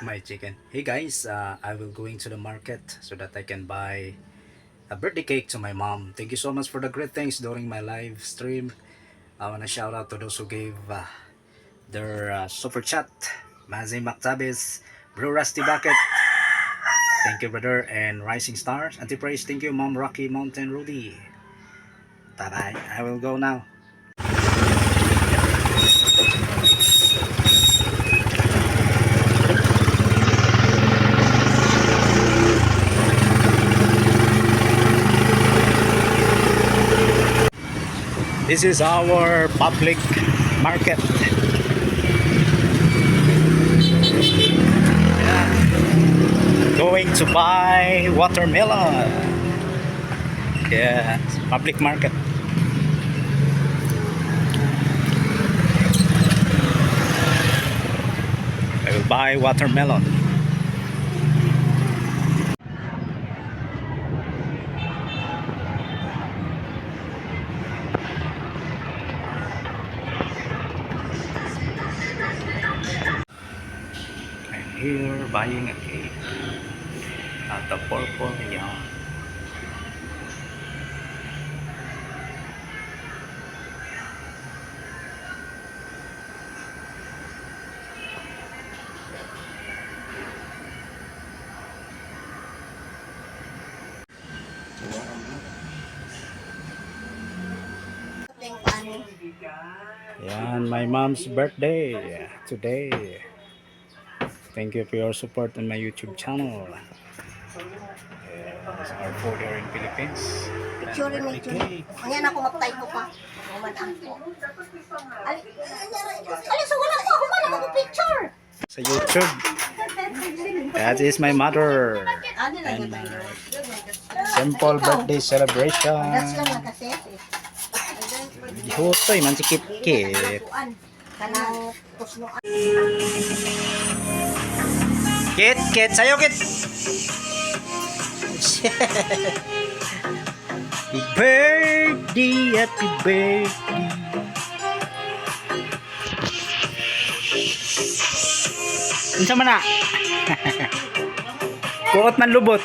my chicken. Hey guys, I will going to the market so that I can buy a birthday cake to my mom. Thank you so much for the great things during my live stream. I want to shout out to those who gave their super chat. Mazzy Mactabis, Blue Rusty Bucket, thank you brother, and Rising Stars, Antipraise, thank you Mom Rocky Mountain Rudy. Bye bye, I will go now. This is our public market. Yeah. Going to buy watermelon. Yeah, public market. I will buy watermelon. I'm here buying a cake at the Purple Yarn. Yan, my mom's birthday today. Thank you for your support on my YouTube channel. Yes, our food here in Philippines. Picture ni Cake. Ngayon ako magtay ko pa. Human ako. Alis, wala ko. Human ako picture. Sa YouTube. That is my mother. And simple birthday celebration. That's lang lang kasi. Hutoy man si Kit-Kit. Kanang pusnuan. Kit, sayo Kit. Happy birthday, happy birthday. Unsa man na? Kuot man lubot.